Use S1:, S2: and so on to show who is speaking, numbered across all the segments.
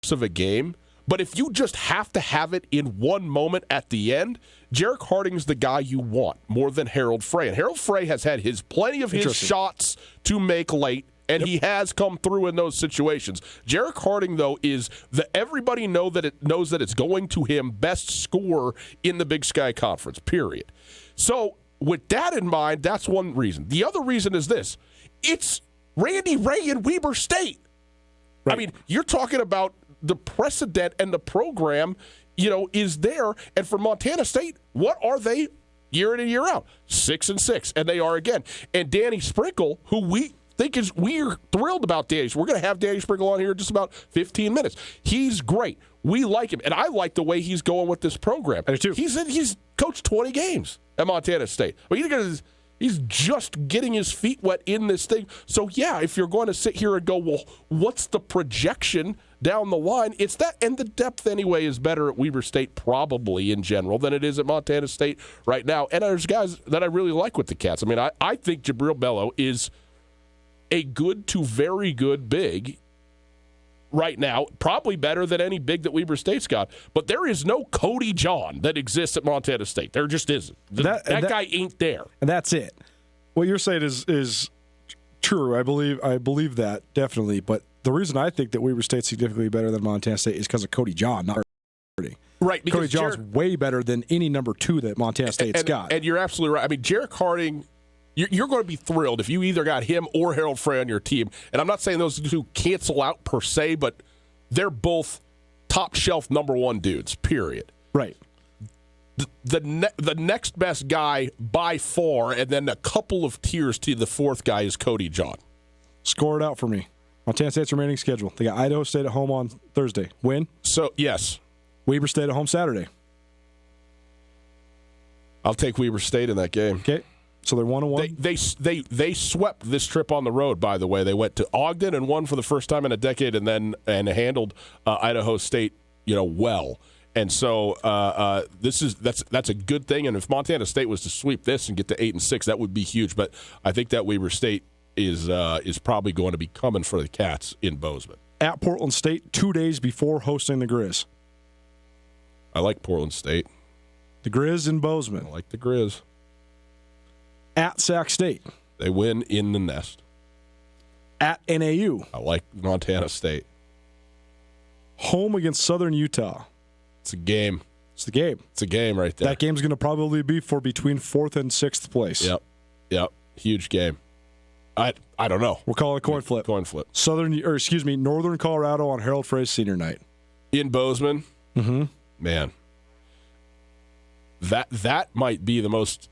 S1: close of a game. But if you just have to have it in one moment at the end, Jarek Harding's the guy you want more than Harold Frey. And Harold Frey has had plenty of his shots to make late, and he has come through in those situations. Jarek Harding, though, is everybody knows that it's going to him, best scorer in the Big Sky Conference, period. So with that in mind, that's one reason. The other reason is this. It's Randy Ray and Weber State. Right. I mean, you're talking about the precedent and the program, is there. And for Montana State, what are they year in and year out? 6-6, and they are again. And Danny Sprinkle, who we're thrilled about Danny. We're going to have Danny Sprinkle on here in just about 15 minutes. He's great. We like him, and I like the way he's going with this program.
S2: I do too.
S1: He's coached 20 games at Montana State. He's just getting his feet wet in this thing. So, yeah, if you're going to sit here and go, well, what's the projection down the line? It's that, and the depth anyway is better at Weber State probably in general than it is at Montana State right now. And there's guys that I really like with the Cats. I mean, I think Jabril Bello is a good to very good big right now, probably better than any big that Weber State's got. But there is no Cody John that exists at Montana State. There just isn't. That guy ain't there.
S2: And that's it. What you're saying is true. I believe that, definitely. But the reason I think that Weber State's significantly better than Montana State is because of Cody John, not Harding.
S1: Right.
S2: Cody John's way better than any number 2 that Montana State's got.
S1: And you're absolutely right. I mean, Jarek Harding, you're going to be thrilled if you either got him or Harold Frey on your team. And I'm not saying those two cancel out per se, but they're both top shelf number 1 dudes, period.
S2: Right.
S1: The next best guy by far, and then a couple of tiers to the fourth guy is Cody John.
S2: Score it out for me. Montana State's remaining schedule. They got Idaho State at home on Thursday. Win?
S1: So, yes.
S2: Weber State at home Saturday.
S1: I'll take Weber State in that game.
S2: Okay. So they're 1-1.
S1: They swept this trip on the road. By the way, they went to Ogden and won for the first time in a decade, and handled Idaho State, well. And so that's a good thing. And if Montana State was to sweep this and get to 8-6, that would be huge. But I think that Weber State is probably going to be coming for the Cats in Bozeman.
S2: At Portland State, 2 days before hosting the Grizz.
S1: I like Portland State.
S2: The Grizz in Bozeman.
S1: I like the Grizz.
S2: At Sac State.
S1: They win in the nest.
S2: At NAU.
S1: I like Montana State.
S2: Home against Southern Utah.
S1: It's a game.
S2: It's the game.
S1: It's a game right there.
S2: That game's going to probably be for between 4th and 6th place.
S1: Yep. Huge game. I don't know.
S2: We'll call it a coin flip.
S1: Coin flip.
S2: Northern Colorado on Harold Frey's senior night.
S1: In Bozeman?
S2: Mm-hmm.
S1: Man. That might be the most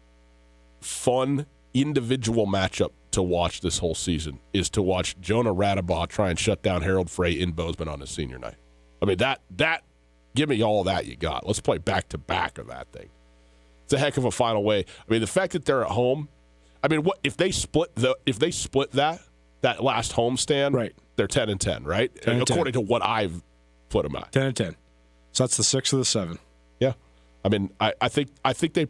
S1: fun individual matchup to watch this whole season, is to watch Jonah Radabaugh try and shut down Harold Frey in Bozeman on his senior night. I mean, that give me all that you got. Let's play back-to-back of that thing. It's a heck of a final way. I mean, the fact that they're at home, I mean, what if they split that last homestand?
S2: Right.
S1: They're 10-10, right?
S2: 10-10.
S1: According to what I've put them at.
S2: 10-10. So that's the 6 of the 7.
S1: Yeah. I mean, I think they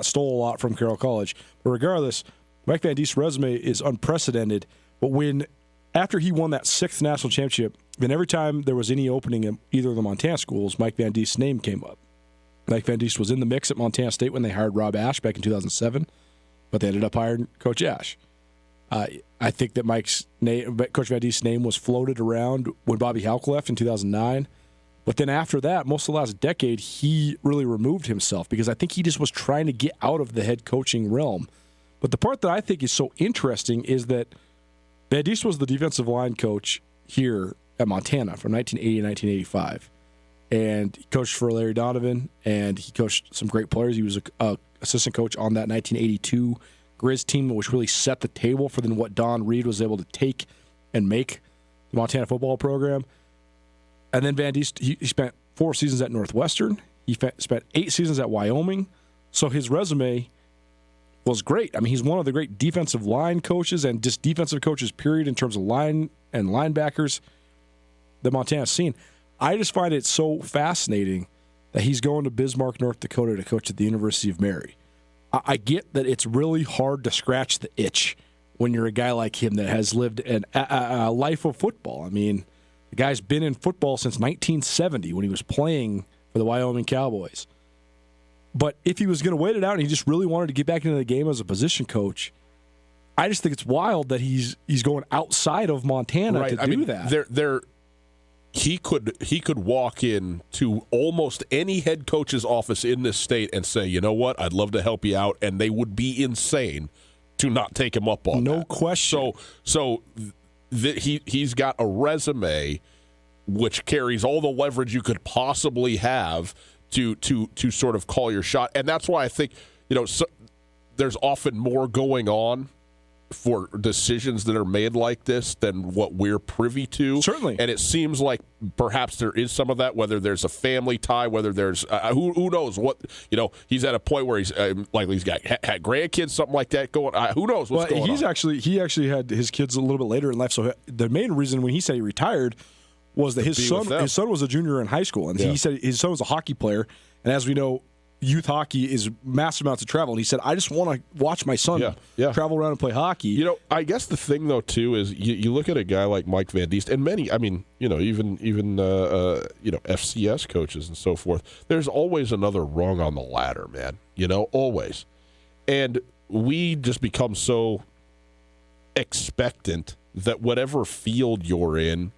S2: stole a lot from Carroll College. But regardless, Mike Van Diest's resume is unprecedented. But after he won that 6th national championship, then every time there was any opening in either of the Montana schools, Mike Van Diest's name came up. Mike Van Diest was in the mix at Montana State when they hired Rob Ashe back in 2007, but they ended up hiring Coach Ashe. I think that Coach Van Diest's name was floated around when Bobby Hauck left in 2009. But then after that, most of the last decade, he really removed himself because I think he just was trying to get out of the head coaching realm. But the part that I think is so interesting is that Van Diest was the defensive line coach here at Montana from 1980 to 1985. And he coached for Larry Donovan, and he coached some great players. He was an assistant coach on that 1982 Grizz team, which really set the table for then what Don Reed was able to take and make the Montana football program. And then Van Diest, he spent 4 seasons at Northwestern. He spent 8 seasons at Wyoming. So his resume was great. I mean, he's one of the great defensive line coaches and just defensive coaches, period, in terms of line and linebackers that Montana's seen. I just find it so fascinating that he's going to Bismarck, North Dakota to coach at the University of Mary. I get that it's really hard to scratch the itch when you're a guy like him that has lived a life of football. I mean, the guy's been in football since 1970 when he was playing for the Wyoming Cowboys. But if he was going to wait it out and he just really wanted to get back into the game as a position coach, I just think it's wild that he's going outside of Montana to do that.
S1: He could walk in to almost any head coach's office in this state and say, you know what, I'd love to help you out, and they would be insane to not take him up on that.
S2: No question.
S1: He's got a resume which carries all the leverage you could possibly have to sort of call your shot, and that's why I think there's often more going on for decisions that are made like this than what we're privy to.
S2: Certainly.
S1: And it seems like perhaps there is some of that, whether there's a family tie, whether there's who knows what, he's at a point where he's likely he's had grandkids, something like that going. Who knows what's going on?
S2: He actually had his kids a little bit later in life. So the main reason when he said he retired was that his son was a junior in high school, and he said his son was a hockey player, and as we know, youth hockey is massive amounts of travel. And he said, I just want to watch my son travel around and play hockey.
S1: I guess the thing, though, too, is you look at a guy like Mike Van Diest, and many, even FCS coaches and so forth, there's always another rung on the ladder, man, always. And we just become so expectant that whatever field you're in,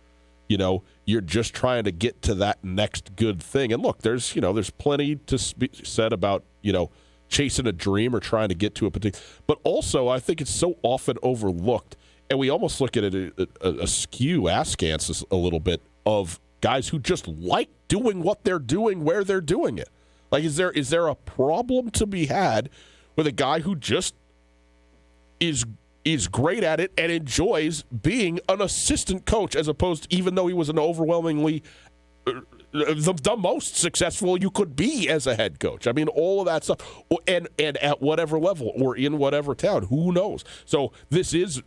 S1: you're just trying to get to that next good thing. And look, there's plenty to be said about, chasing a dream or trying to get to a particular. But also, I think it's so often overlooked, and we almost look at it askew, askance a little bit, of guys who just like doing what they're doing where they're doing it. Like, is there a problem to be had with a guy who just is great at it and enjoys being an assistant coach, as opposed to, even though he was an overwhelmingly the most successful you could be as a head coach. I mean, all of that stuff, and at whatever level or in whatever town, who knows? So this is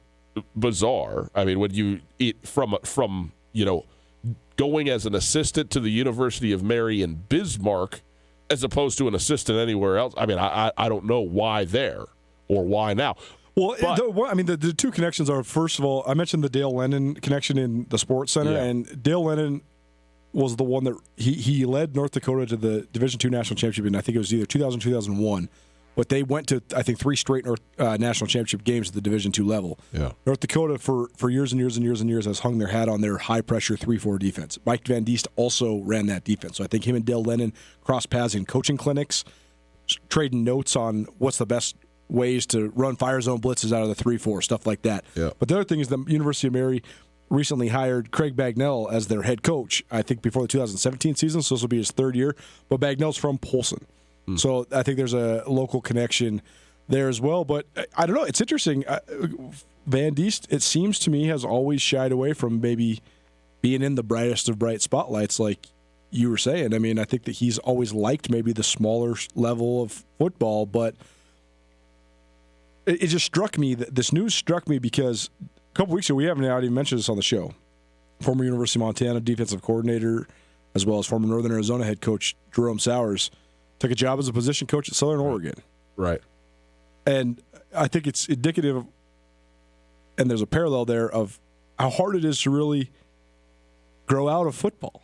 S1: bizarre. I mean, when from going as an assistant to the University of Mary in Bismarck, as opposed to an assistant anywhere else. I mean, I don't know why there or why now.
S2: Well, the two connections are, first of all, I mentioned the Dale Lennon connection in the Sports Center, and Dale Lennon was the one that he led North Dakota to the Division II national championship, and I think it was either 2000 or 2001, but they went to, I think, 3 straight national championship games at the Division II level.
S1: Yeah.
S2: North Dakota, for years and years and years and years, has hung their hat on their high-pressure 3-4 defense. Mike Van Diest also ran that defense, so I think him and Dale Lennon crossed paths in coaching clinics, trading notes on what's the best ways to run fire zone blitzes out of the 3-4, stuff like that.
S1: Yeah.
S2: But the other thing is the University of Mary recently hired Craig Bagnell as their head coach, I think before the 2017 season, so this will be his 3rd year. But Bagnell's from Polson. So I think there's a local connection there as well. But I don't know. It's interesting. Van Diest, it seems to me, has always shied away from maybe being in the brightest of bright spotlights like you were saying. I mean, I think that he's always liked maybe the smaller level of football, but it just struck me, this news struck me because a couple weeks ago, we haven't even mentioned this on the show, former University of Montana defensive coordinator, as well as former Northern Arizona head coach Jerome Sowers, took a job as a position coach at Southern Oregon.
S1: Right.
S2: And I think it's indicative of, and there's a parallel there of how hard it is to really grow out of football.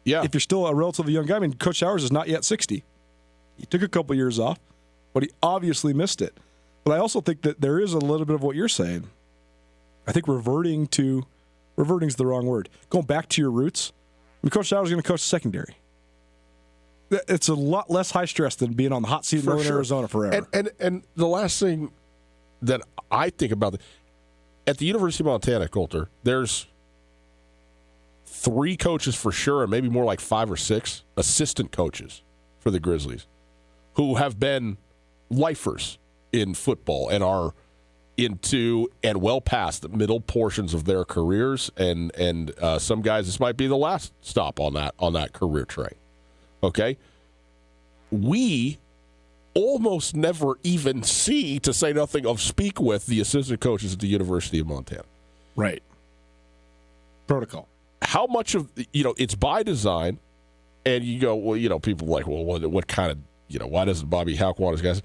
S1: Yeah.
S2: If you're still a relatively young guy, I mean, Coach Showers is not yet 60. He took a couple years off, but he obviously missed it. But I also think that there is a little bit of what you're saying. I think reverting's the wrong word. Going back to your roots. I mean, Coach Showers is going to coach secondary. It's a lot less high stress than being on the hot seat in Northern Arizona forever.
S1: And the last thing that I think about at the University of Montana, Coulter, there's 3 coaches for sure, and maybe more like 5 or 6 assistant coaches for the Grizzlies who have been lifers in football and are into and well past the middle portions of their careers. And some guys, this might be the last stop on that career train. Okay? We almost never even see, to say nothing of speak with, the assistant coaches at the University of Montana.
S2: Right. Protocol.
S1: How much of, it's by design, and you go, well, people are like, well, what kind of, why doesn't Bobby Houck want his guys?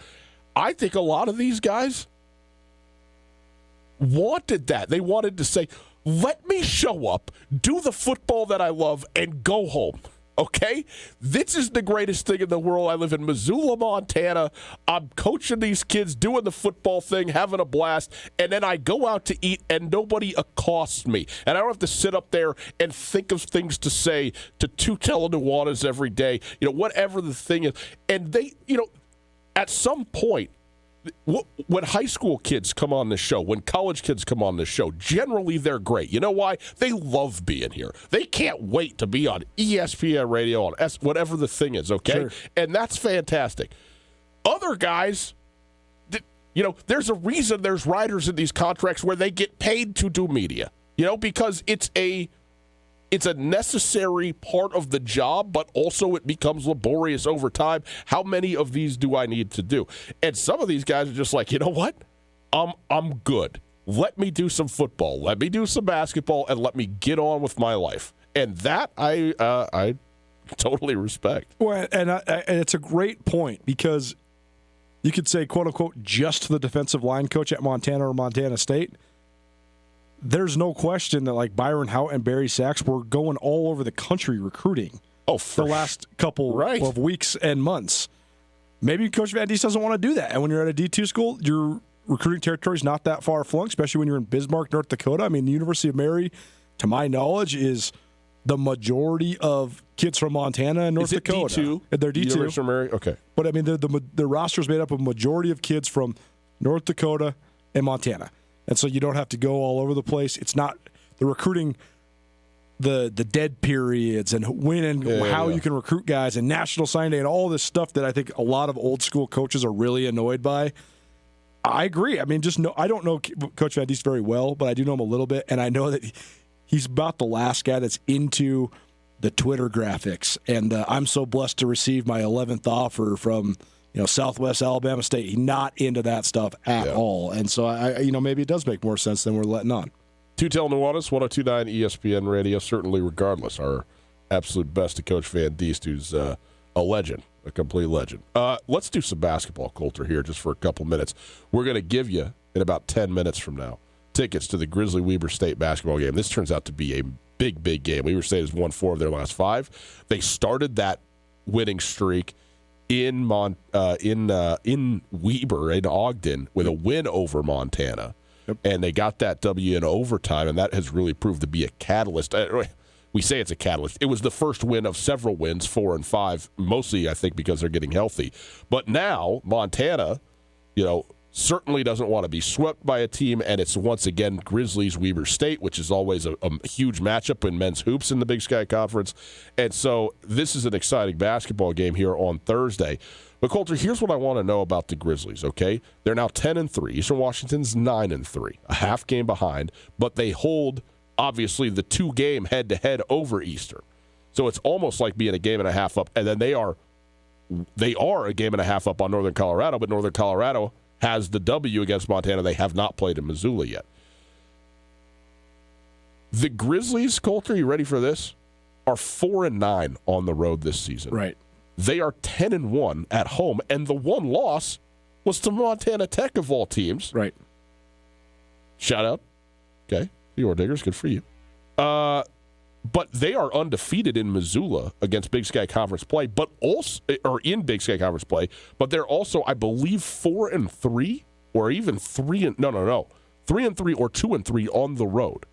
S1: I think a lot of these guys wanted that. They wanted to say, let me show up, do the football that I love, and go home. Okay? This is the greatest thing in the world. I live in Missoula, Montana. I'm coaching these kids, doing the football thing, having a blast, and then I go out to eat and nobody accosts me. And I don't have to sit up there and think of things to say to Tootell and Nuanez every day, whatever the thing is. And they, at some point, when high school kids come on this show, when college kids come on this show, generally they're great. You know why? They love being here. They can't wait to be on ESPN radio, on whatever the thing is, okay? Sure. And that's fantastic. Other guys, there's a reason there's writers in these contracts where they get paid to do media, because it's a necessary part of the job, but also it becomes laborious over time. How many of these do I need to do? And some of these guys are just like, you know what? I'm good. Let me do some football. Let me do some basketball, and let me get on with my life. And that I totally respect.
S2: Well, and it's a great point, because you could say, quote unquote, just the defensive line coach at Montana or Montana State. There's no question that like Byron Hout and Barry Sachs were going all over the country recruiting the last couple of weeks and months. Maybe Coach Van Diest doesn't want to do that. And when you're at a D2 school, your recruiting territory is not that far flung, especially when you're in Bismarck, North Dakota. I mean, the University of Mary, to my knowledge, is the majority of kids from Montana and North Dakota.
S1: D2?
S2: They're D2.
S1: University of Mary? Okay.
S2: But, I mean, the roster is made up of a majority of kids from North Dakota and Montana. And so you don't have to go all over the place. It's not the recruiting, the dead periods and when and how you can recruit guys and National Signing Day and all this stuff that I think a lot of old school coaches are really annoyed by. I agree. I mean, I don't know Coach Van Diest very well, but I do know him a little bit, and I know that he's about the last guy that's into the Twitter graphics and I'm so blessed to receive my 11th offer from Southwest Alabama State. He's not into that stuff at all. And so, maybe it does make more sense than we're letting on.
S1: Tootell Nuanez, 102.9 ESPN Radio. Certainly, regardless, our absolute best to Coach Van Diest, who's a legend, a complete legend. Let's do some basketball, Coulter, here just for a couple minutes. We're going to give you, in about 10 minutes from now, tickets to the Grizzly-Weber State basketball game. This turns out to be a big, big game. Weber State has won 4 of their last 5. They started that winning streak in Weber, in Ogden, with a win over Montana. Yep. And they got that W in overtime, and that has really proved to be a catalyst. We say it's a catalyst. It was the first win of several wins, 4 and 5, mostly, I think, because they're getting healthy. But now, Montana, certainly doesn't want to be swept by a team, and it's once again Grizzlies Weber State, which is always a huge matchup in men's hoops in the Big Sky Conference. And so this is an exciting basketball game here on Thursday. But Coulter, here's what I want to know about the Grizzlies, okay? They're now 10-3. Eastern Washington's 9-3, a half game behind, but they hold, obviously, the 2-game head-to-head over Eastern. So it's almost like being a game and a half up, and then they are a game and a half up on Northern Colorado, but Northern Colorado has the W against Montana. They have not played in Missoula yet. The Grizzlies, Coulter, you ready for this? Are 4-9 on the road this season.
S2: Right.
S1: They are 10-1 at home, and the one loss was to Montana Tech of all teams.
S2: Right.
S1: Shout out. Okay. The Ore Diggers, good for you. But they are undefeated in Missoula against Big Sky Conference play, but also, or in Big Sky Conference play, but they're also, I believe, 4-3, or even 3-3 or 2-3 on the road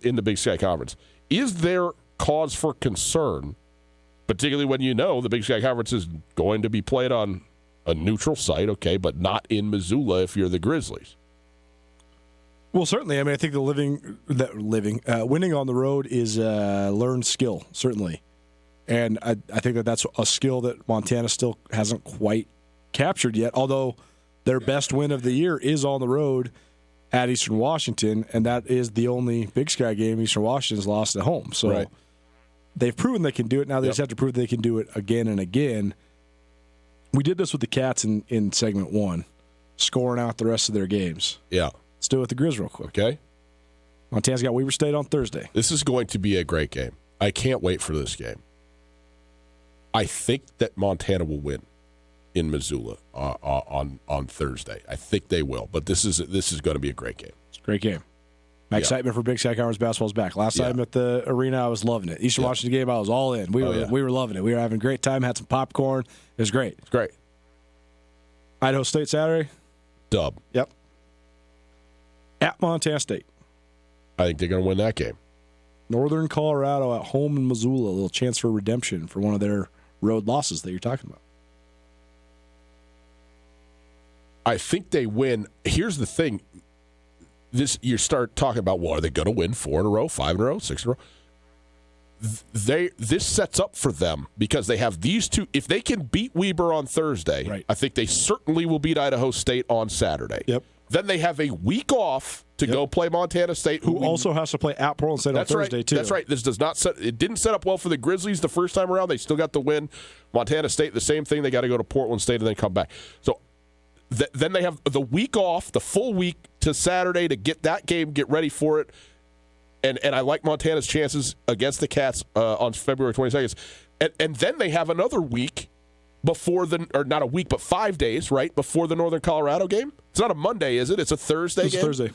S1: in the Big Sky Conference. Is there cause for concern, particularly when you know the Big Sky Conference is going to be played on a neutral site, okay, but not in Missoula if you're the Grizzlies?
S2: Well, certainly. I mean, I think winning on the road is a learned skill, certainly. And I think that's a skill that Montana still hasn't quite captured yet, although their best win of the year is on the road at Eastern Washington, and that is the only Big Sky game Eastern Washington's lost at home. So they've proven they can do it. Now they just have to prove they can do it again and again. We did this with the Cats in segment 1, scoring out the rest of their games.
S1: Yeah.
S2: Let's do it with the Grizz real quick.
S1: Okay.
S2: Montana's got Weber State on Thursday.
S1: This is going to be a great game. I can't wait for this game. I think that Montana will win in Missoula on Thursday. I think they will, but this is going to be a great game.
S2: It's a great game. My excitement for Big Sky Conference basketball is back. Last time at the arena, I was loving it. Eastern Washington game, I was all in. We were loving it. We were having a great time, had some popcorn. It was great.
S1: It's great.
S2: Idaho State Saturday.
S1: Dub.
S2: Yep. At Montana State.
S1: I think they're going to win that game.
S2: Northern Colorado at home in Missoula. A little chance for redemption for one of their road losses that you're talking about.
S1: I think they win. Here's the thing. You start talking about, well, are they going to win 4 in a row, 5 in a row, 6 in a row? This sets up for them because they have these two. If they can beat Weber on Thursday, I think they certainly will beat Idaho State on Saturday.
S2: Yep.
S1: Then they have a week off to go play Montana State,
S2: who also has to play at Portland State on Thursday too.
S1: That's right. This does not it didn't set up well for the Grizzlies the first time around. They still got the win. Montana State, the same thing. They got to go to Portland State and then come back. So then they have the week off, the full week to Saturday to get that game, get ready for it. And I like Montana's chances against the Cats on February 22nd. And then they have another week before not a week, but 5 days, right, before the Northern Colorado game. It's not a Monday, is it? It's a Thursday game?
S2: It's a Thursday.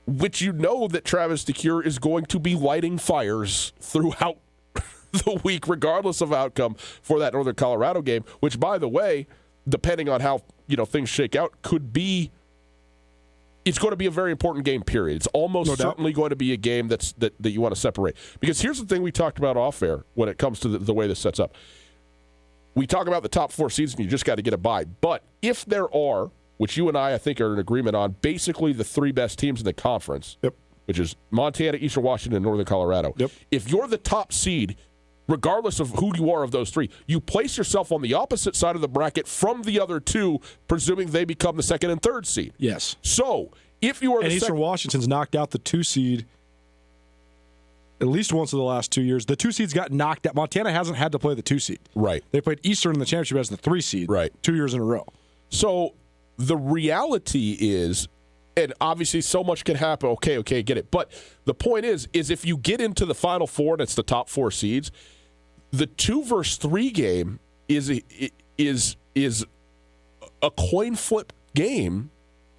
S1: Which you know that Travis DeCure is going to be lighting fires throughout the week, regardless of outcome for that Northern Colorado game, which, by the way, depending on how things shake out, it's going to be a very important game, period. It's almost certainly going to be a game that you want to separate. Because here's the thing we talked about off air when it comes to the way this sets up. We talk about the top 4 seeds, and you just got to get a bye. But if there are, which you and I think are in agreement on, basically the 3 best teams in the conference, which is Montana, Eastern Washington, and Northern Colorado. If you're the top seed, regardless of who you are of those 3, you place yourself on the opposite side of the bracket from the other 2, presuming they become the 2nd and 3rd seed.
S2: Yes.
S1: So if you are
S2: and Eastern Washington's knocked out the 2 seed at least once in the last 2 years. The 2 seeds got knocked out. Montana hasn't had to play the 2 seed.
S1: Right.
S2: They played Eastern in the championship as the 3 seed.
S1: Right.
S2: 2 years in a row.
S1: So the reality is, and obviously so much can happen. Okay, get it. But the point is if you get into the Final Four and it's the top 4 seeds, the 2 versus 3 game is a coin flip game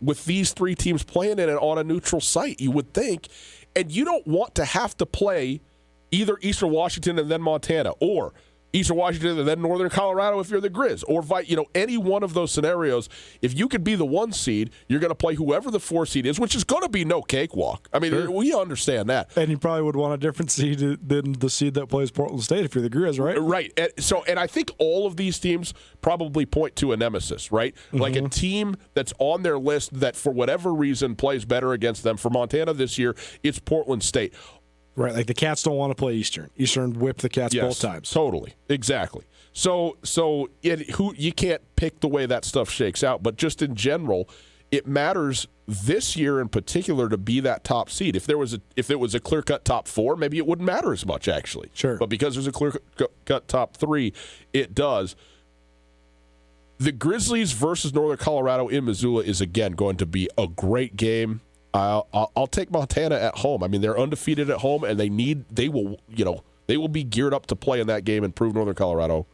S1: with these 3 teams playing in it on a neutral site, you would think. And you don't want to have to play either Eastern Washington and then Montana, or Eastern Washington and then Northern Colorado if you're the Grizz, or any one of those scenarios. If you could be the 1 seed, you're going to play whoever the 4 seed is, which is going to be no cakewalk. I mean, we understand that.
S2: And you probably would want a different seed than the seed that plays Portland State if you're the Grizz, right?
S1: Right. And I think all of these teams probably point to a nemesis, right? Mm-hmm. Like a team that's on their list that for whatever reason plays better against them. For Montana this year, it's Portland State.
S2: Right, like the Cats don't want to play Eastern. Eastern whipped the Cats both times.
S1: Totally, exactly. So you can't pick the way that stuff shakes out, but just in general, it matters this year in particular to be that top seed. If it was a clear-cut top 4, maybe it wouldn't matter as much, actually.
S2: Sure.
S1: But because there's a clear-cut top 3, it does. The Grizzlies versus Northern Colorado in Missoula is, again, going to be a great game. I'll take Montana at home. I mean, they're undefeated at home, and they will be geared up to play in that game and prove Northern Colorado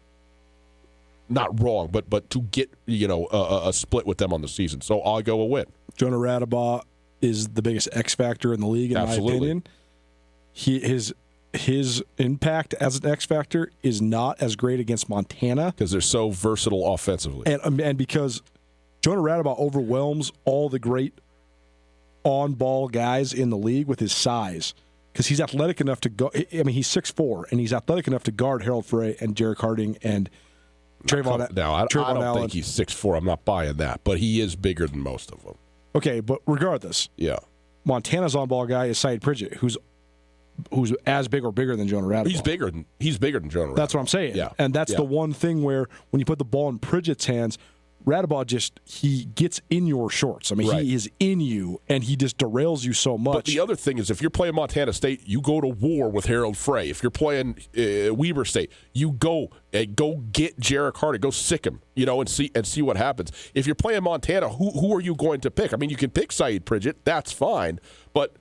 S1: not wrong, but to get a split with them on the season. So I'll go a win.
S2: Jonah Radabaugh is the biggest X factor in the league, in my opinion. His impact as an X factor is not as great against Montana
S1: because they're so versatile offensively,
S2: and because Jonah Radabaugh overwhelms all the great on-ball guys in the league with his size. Because he's athletic enough to go. I mean, he's 6'4", and he's athletic enough to guard Harold Frey and Jarek Harding and Trayvon.
S1: Now, I don't think he's 6'4". I'm not buying that, but he is bigger than most of them.
S2: Okay, but regardless,
S1: yeah,
S2: Montana's on-ball guy is Saeed Pridgett, who's as big or bigger than Jonah Radabaugh.
S1: He's bigger than Jonah Radabaugh.
S2: That's what I'm saying.
S1: Yeah,
S2: and that's the one thing where when you put the ball in Pridgett's hands, Radabaugh he gets in your shorts. I mean, He is in you, and he just derails you so much.
S1: But the other thing is, if you're playing Montana State, you go to war with Harold Frey. If you're playing Weber State, you go get Jarek Harding, go sick him, and see what happens. If you're playing Montana, who are you going to pick? I mean, you can pick Saeed Pridgett, that's fine, but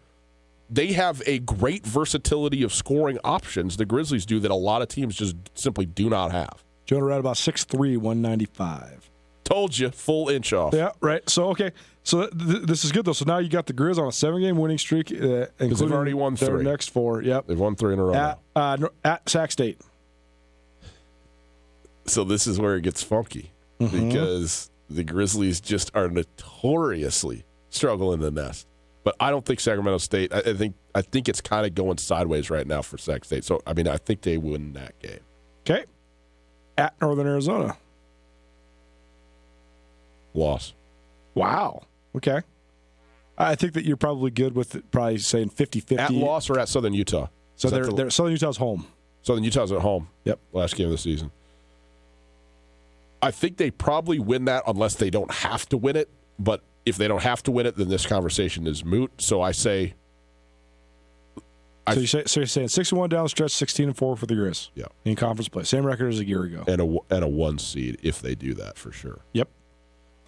S1: they have a great versatility of scoring options. The Grizzlies do that a lot of teams just simply do not have.
S2: Jonah Radabaugh 6'3", 195.
S1: Told you, full inch off.
S2: Yeah, right. So, okay. So this is good, though. So now you got the Grizz on a 7-game winning streak, including
S1: they've already won 3.
S2: Their next 4. Yep.
S1: They've won 3 in a row
S2: at Sac State.
S1: So this is where it gets funky because the Grizzlies just are notoriously struggling in the nest. But I don't think Sacramento State. I think it's kind of going sideways right now for Sac State. So, I mean, I think they win that game.
S2: Okay. At Northern Arizona.
S1: Loss.
S2: Wow. Okay. I think that you're probably good with probably saying 50-50.
S1: At loss or at Southern Utah?
S2: So Southern Utah's home.
S1: Southern Utah's at home.
S2: Yep.
S1: Last game of the season. I think they probably win that unless they don't have to win it. But if they don't have to win it, then this conversation is moot. So I say.
S2: So you're saying 6-1 down the stretch, 16-4 for the Grizz.
S1: Yeah.
S2: In conference play, same record as a year ago.
S1: And a 1 seed if they do that for sure.
S2: Yep.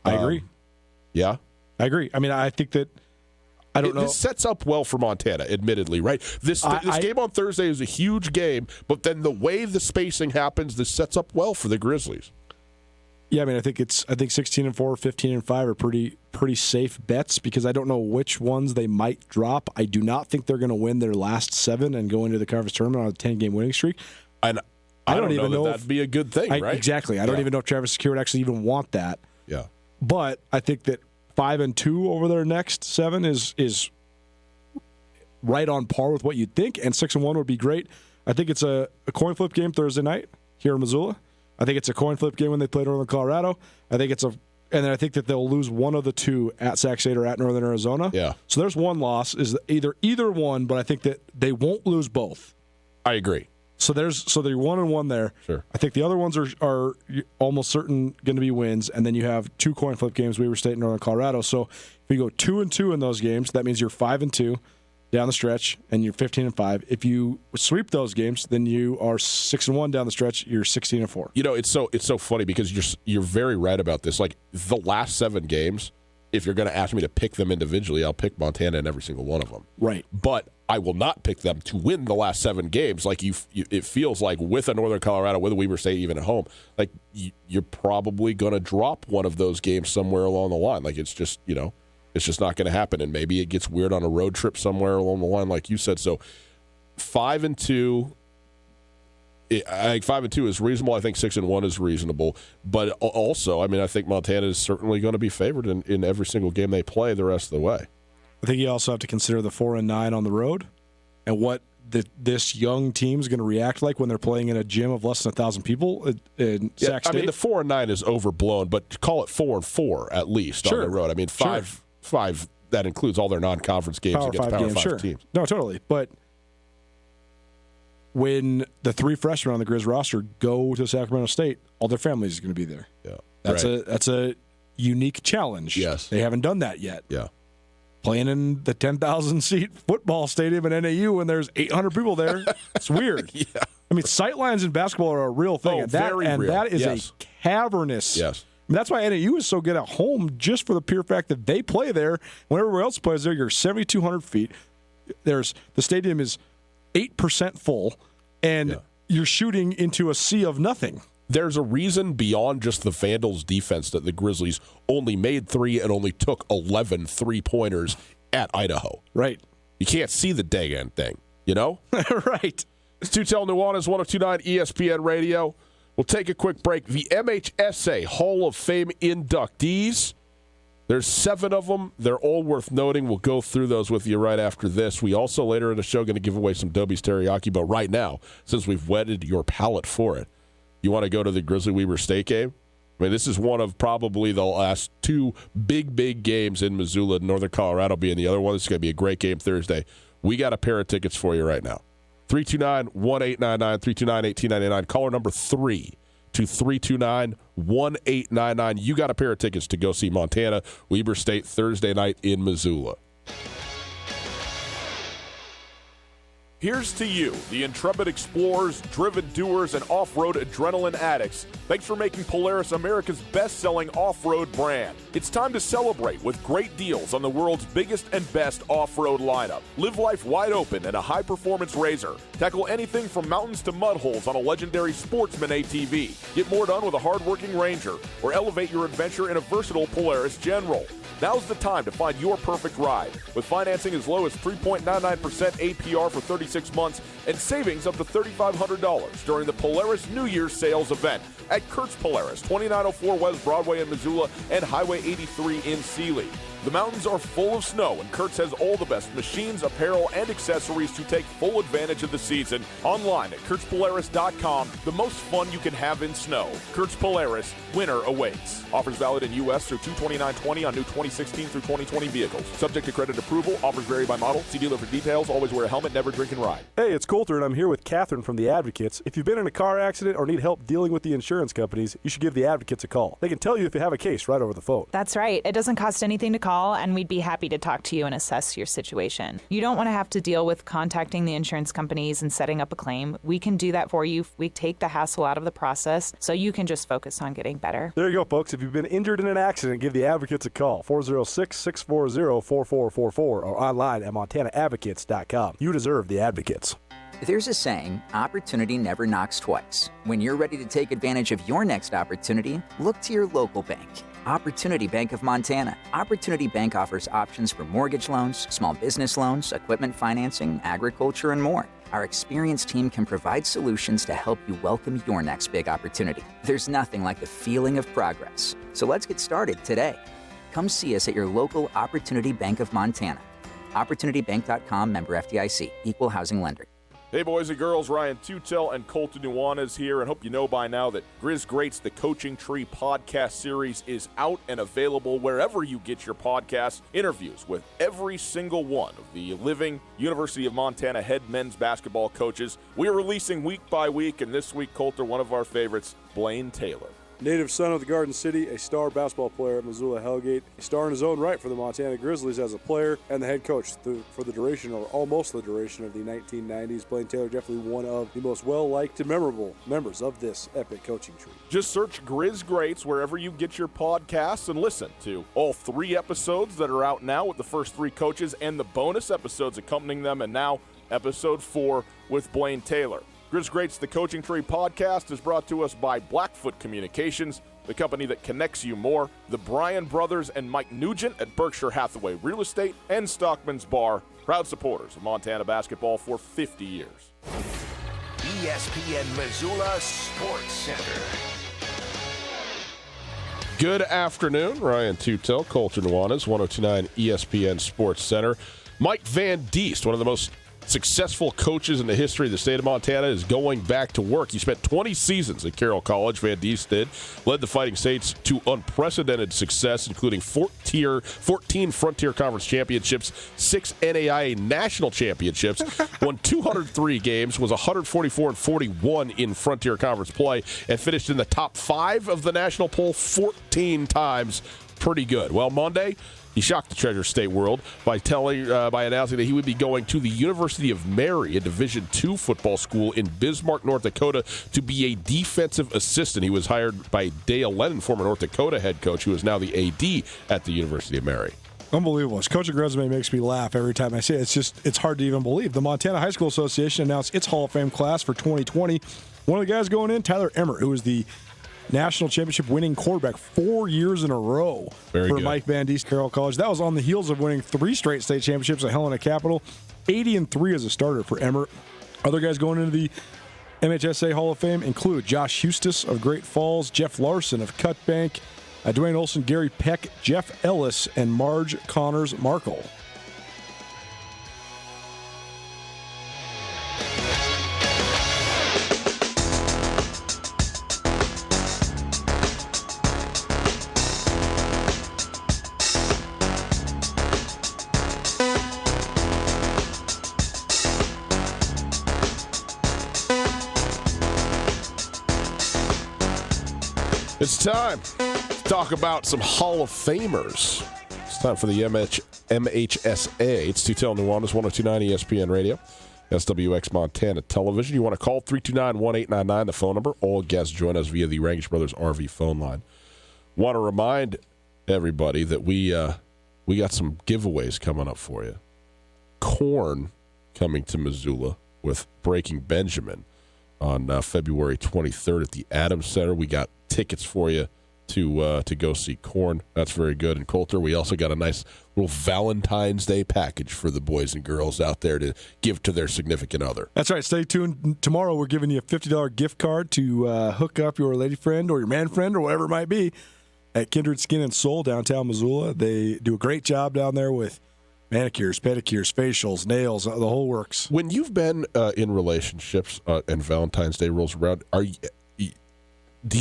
S2: I agree.
S1: Yeah?
S2: I agree. I mean, I think that I don't know.
S1: This sets up well for Montana, admittedly, right? This game on Thursday is a huge game, but then the way the spacing happens, this sets up well for the Grizzlies.
S2: Yeah, I mean, I think 16-4, 15-5 are pretty safe bets because I don't know which ones they might drop. I do not think they're going to win their last 7 and go into the conference tournament on a 10-game winning streak.
S1: And I don't even know that'd be a good thing, right?
S2: Exactly. I don't even know if Travis Secure would actually even want that.
S1: Yeah.
S2: But I think that 5-2 over their next 7 is right on par with what you'd think, and 6-1 would be great. I think it's a coin flip game Thursday night here in Missoula. I think it's a coin flip game when they play Northern Colorado. And then I think that they'll lose one of the 2 at Sac State or at Northern Arizona.
S1: Yeah.
S2: So there's one loss, is either one, but I think that they won't lose both.
S1: I agree.
S2: So they're 1-1 there.
S1: Sure.
S2: I think the other ones are almost certain going to be wins, and then you have 2 coin flip games, Weber State and Northern Colorado. So if you go 2-2 in those games, that means you're 5-2 down the stretch, and you're 15-5. If you sweep those games, then you are 6-1 down the stretch. You're 16-4.
S1: It's so funny because you're very right about this. Like the last 7 games, if you're going to ask me to pick them individually, I'll pick Montana in every single one of them.
S2: Right.
S1: But I will not pick them to win the last 7 games. Like it feels like with a Northern Colorado, with a Weber State, even at home, like you're probably going to drop one of those games somewhere along the line. Like it's just it's just not going to happen. And maybe it gets weird on a road trip somewhere along the line, like you said. So 5-2. I think 5-2 is reasonable. I think 6-1 is reasonable. But also, I mean, I think Montana is certainly going to be favored in every single game they play the rest of the way.
S2: I think you also have to consider the 4-9 on the road and what this young team is going to react like when they're playing in a gym of less than 1,000 people in Sac State.
S1: I mean, the 4-9 is overblown, but call it 4-4 at least on the road. I mean, 5 that includes all their non-conference games against Power 5 teams.
S2: No, totally. But when the 3 freshmen on the Grizz roster go to Sacramento State, all their families are going to be there.
S1: Yeah,
S2: that's a unique challenge.
S1: Yes,
S2: they haven't done that yet.
S1: Yeah,
S2: playing in the 10,000-seat football stadium in NAU when there's 800 people there, it's weird.
S1: Yeah,
S2: I mean, sightlines in basketball are a real thing, and that is a cavernous.
S1: Yes.
S2: I mean, that's why NAU is so good at home, just for the pure fact that they play there. When everyone else plays there, you're 7,200 feet. The stadium is 8% full, and you're shooting into a sea of nothing.
S1: there's a reason beyond just the Vandals' defense that the Grizzlies only made 3 and only took 11 3-pointers at Idaho.
S2: Right.
S1: You can't see the dang thing, you know?
S2: Right.
S1: It's Tootell Nuanez, 102.9 ESPN Radio. We'll take a quick break. The MHSA Hall of Fame inductees, there's 7 of them. They're all worth noting. We'll go through those with you right after this. We also, later in the show, going to give away some Dobie's Teriyaki, but right now, since we've whetted your palate for it, you want to go to the Grizzly-Weber State game? I mean, this is one of probably the last 2 big games in Missoula, Northern Colorado being the other one. It's going to be a great game Thursday. We got a pair of tickets for you right now. 329-1899, 329-1899. Caller number 3 to 329-1899. You got a pair of tickets to go see Montana, Weber State, Thursday night in Missoula. Here's to you, the intrepid explorers, driven doers, and off-road adrenaline addicts. Thanks for making Polaris America's best-selling off-road brand. It's time to celebrate with great deals on the world's biggest and best off-road lineup. Live life wide open in a high-performance RZR. Tackle anything from mountains to mud holes on a legendary Sportsman ATV. Get more done with a hard-working Ranger, or elevate your adventure in a versatile Polaris General. Now's the time to find your perfect ride. With financing as low as 3.99% APR for 36 months and savings up to $3,500 during the Polaris New Year's sales event at Kurtz Polaris, 2904 West Broadway in Missoula and Highway 83 in Sealy. The mountains are full of snow, and Kurtz has all the best machines, apparel, and accessories to take full advantage of the season. Online at KurtzPolaris.com, the most fun you can have in snow. Kurtz Polaris, winter awaits. Offers valid in U.S. through 2/29/20 on new 2016 through 2020 vehicles. Subject to credit approval. Offers vary by model. See dealer for details. Always wear a helmet. Never drink and ride.
S3: Hey, it's Coulter, and I'm here with Catherine from The Advocates. If you've been in a car accident or need help dealing with the insurance companies, you should give The Advocates a call. They can tell you if you have a case right over the phone.
S4: That's right. It doesn't cost anything to call, and we'd be happy to talk to you and assess your situation. You don't want to have to deal with contacting the insurance companies and setting up a claim. We can do that for you. We take the hassle out of the process, so you can just focus on getting better.
S3: There you go, folks. If you've been injured in an accident, give The Advocates a call, 406-640-4444, or online at montanaadvocates.com. You deserve The Advocates.
S5: There's a saying, opportunity never knocks twice. When you're ready to take advantage of your next opportunity, look to your local bank. Opportunity Bank of Montana. Opportunity Bank offers options for mortgage loans, small business loans, equipment financing, agriculture, and more. Our experienced team can provide solutions to help you welcome your next big opportunity. There's nothing like the feeling of progress. So let's get started today. Come see us at your local Opportunity Bank of Montana. OpportunityBank.com, member FDIC, equal housing lender.
S1: Hey, boys and girls, Ryan Tootell and Colton Nuanez here, and hope you know by now that Grizz Greats, the Coaching Tree podcast series, is out and available wherever you get your podcasts. Interviews with every single one of the living University of Montana head men's basketball coaches. We are releasing week by week, and this week, Colter, one of our favorites, Blaine Taylor.
S3: Native son of the Garden City, a star basketball player at Missoula Hellgate, a star in his own right for the Montana Grizzlies as a player and the head coach for the duration, or almost the duration, of the 1990s. Blaine Taylor definitely one of the most well-liked and memorable members of this epic coaching tree.
S1: Just search Grizz Greats wherever you get your podcasts and listen to all 3 episodes that are out now with the first 3 coaches and the bonus episodes accompanying them, and now episode 4 with Blaine Taylor. Grizz Greats, the Coaching Tree podcast, is brought to us by Blackfoot Communications, the company that connects you more, the Bryan Brothers and Mike Nugent at Berkshire Hathaway Real Estate, and Stockman's Bar, proud supporters of Montana basketball for 50 years.
S6: ESPN Missoula Sports Center.
S1: Good afternoon. Ryan Tootell, Colton Nuanez, 102.9 ESPN Sports Center. Mike Van Diest, one of the most successful coaches in the history of the state of Montana, is going back to work. He spent 20 seasons at Carroll College. Van Diest did. Led the Fighting Saints to unprecedented success, including 14 Frontier Conference championships, 6 NAIA national championships, won 203 games, was 144-41 in Frontier Conference play, and finished in the top 5 of the national poll 14 times. Pretty good. Well, Monday, he shocked the Treasure State world by announcing that he would be going to the University of Mary, a Division II football school in Bismarck, North Dakota, to be a defensive assistant. He was hired by Dale Lennon, former North Dakota head coach, who is now the AD at the University of Mary.
S2: Unbelievable. His coaching resume makes me laugh every time I say it. It's hard to even believe. The Montana High School Association announced its Hall of Fame class for 2020. One of the guys going in, Tyler Emmert, who was the national championship winning quarterback 4 years in a row
S1: Very
S2: for
S1: good.
S2: Mike Van Diest Carroll College. That was on the heels of winning 3 straight state championships at Helena Capital, 80-3 as a starter for Emmert. Other guys going into the MHSA Hall of Fame include Josh Eustis of Great Falls, Jeff Larson of Cut Bank, Dwayne Olson, Gary Peck, Jeff Ellis, and Marge Connors Markle.
S1: It's time to talk about some Hall of Famers. It's time for the MHSA. It's Tootell, Nuanez, 102.9 ESPN Radio, SWX Montana Television. You want to call 329-1899, the phone number. All guests join us via the Rangish Brothers RV phone line. Want to remind everybody that we got some giveaways coming up for you. Korn coming to Missoula with Breaking Benjamin on February 23rd at the Adams Center. We got tickets for you to go see Korn. That's very good. And Coulter, we also got a nice little Valentine's Day package for the boys and girls out there to give to their significant other.
S2: That's right. Stay tuned. Tomorrow we're giving you a $50 gift card to hook up your lady friend or your man friend or whatever it might be at Kindred Skin and Soul downtown Missoula. They do a great job down there with manicures, pedicures, facials, nails, the whole works.
S1: When you've been in relationships and Valentine's Day rolls around,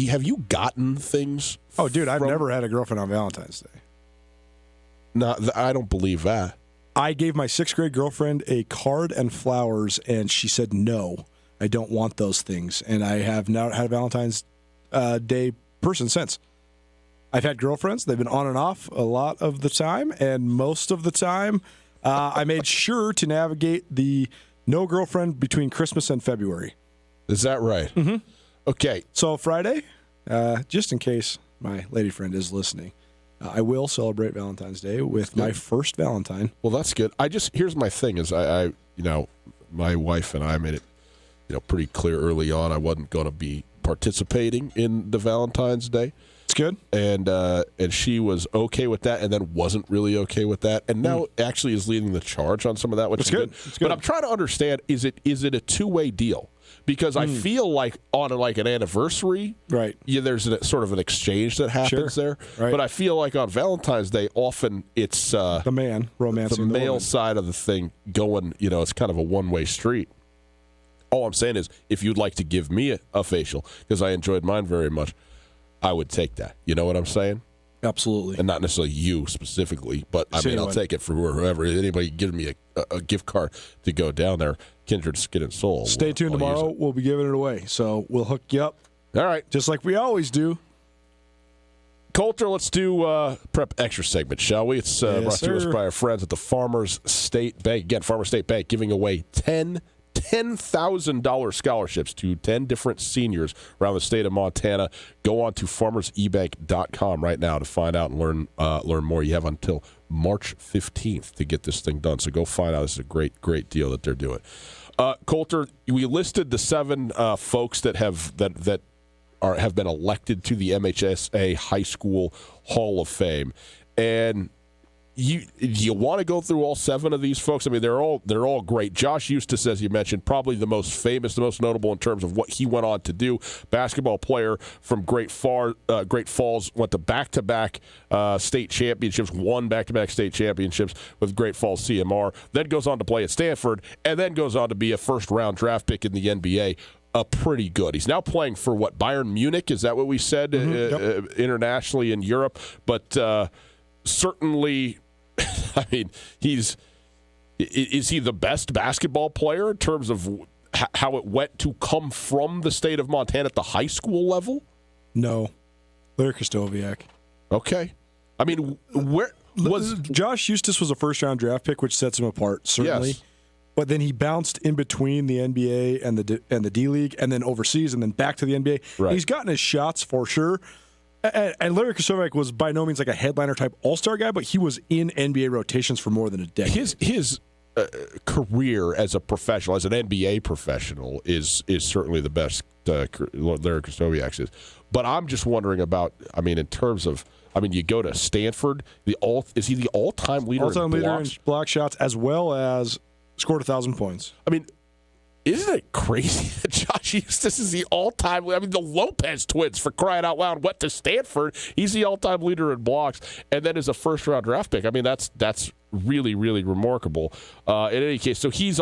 S1: have you gotten things?
S2: Oh, dude, I've never had a girlfriend on Valentine's Day.
S1: No, I don't believe that.
S2: I gave my 6th grade girlfriend a card and flowers, and she said, no, I don't want those things. And I have not had a Valentine's Day person since. I've had girlfriends. They've been on and off a lot of the time, and most of the time I made sure to navigate the no girlfriend between Christmas and February.
S1: Is that right?
S2: Mm-hmm.
S1: Okay.
S2: So Friday, just in case my lady friend is listening, I will celebrate Valentine's Day with my first Valentine.
S1: Well, that's good. Here's my thing is I my wife and I made it, pretty clear early on I wasn't going to be participating in the Valentine's Day.
S2: It's good.
S1: And she was okay with that and then wasn't really okay with that. And now actually is leading the charge on some of that, which is good.
S2: It's good.
S1: But I'm trying to understand, is it a two-way deal? Because I feel like on an anniversary,
S2: right?
S1: Yeah, there's a sort of an exchange that happens there.
S2: Right.
S1: But I feel like on Valentine's Day, often it's
S2: the man romancing
S1: the male
S2: woman.
S1: side of the thing going. It's kind of a one-way street. All I'm saying is, if you'd like to give me a facial, because I enjoyed mine very much, I would take that. You know what I'm saying?
S2: Absolutely.
S1: And not necessarily you specifically, but I'll take it for whoever. Anybody give me a gift card to go down there, Kindred Skin and Soul.
S2: Stay tuned tomorrow. We'll be giving it away. So we'll hook you up.
S1: All right.
S2: Just like we always do.
S1: Coulter, let's do Prep Extra segment, shall we? It's brought to us by our friends at the Farmers State Bank. Again, Farmers State Bank giving away $10,000 scholarships to 10 different seniors around the state of Montana. Go on to farmersebank.com right now to find out and learn more. You have until March 15th to get this thing done, so go find out. This is a great deal that they're doing. Coulter, we listed the 7 folks that have been elected to the MHSA High School Hall of Fame, and you want to go through all 7 of these folks? I mean, they're all great. Josh Eustis, as you mentioned, probably the most famous, the most notable in terms of what he went on to do. Basketball player from Great Falls, went to back-to-back state championships, won back-to-back state championships with Great Falls CMR, then goes on to play at Stanford, and then goes on to be a first-round draft pick in the NBA. Pretty good. He's now playing for Bayern Munich? Is that what we said?
S2: Yep.
S1: Internationally in Europe, but certainly, I mean, is he the best basketball player in terms of how it went to come from the state of Montana at the high school level?
S2: No. Larry Krastoviak.
S1: Okay. I mean, where was
S2: Josh Eustis was a first-round draft pick, which sets him apart, certainly.
S1: Yes.
S2: But then he bounced in between the NBA and the D League, and then overseas, and then back to the NBA.
S1: Right.
S2: He's gotten his shots for sure. And Larry Krasovak was by no means like a headliner type all-star guy, but he was in NBA rotations for more than a decade.
S1: His career as a professional, as an NBA professional, is certainly the best Larry Krasovak's is. But I'm just wondering about, in terms of, you go to Stanford, is he the all-time leader in blocks?
S2: In block shots, as well as scored 1,000 points.
S1: Isn't it crazy that Josh Eustace is the all-time? The Lopez twins, for crying out loud, went to Stanford. He's the all-time leader in blocks, and then as a first-round draft pick. That's really, really remarkable. In any case, so he's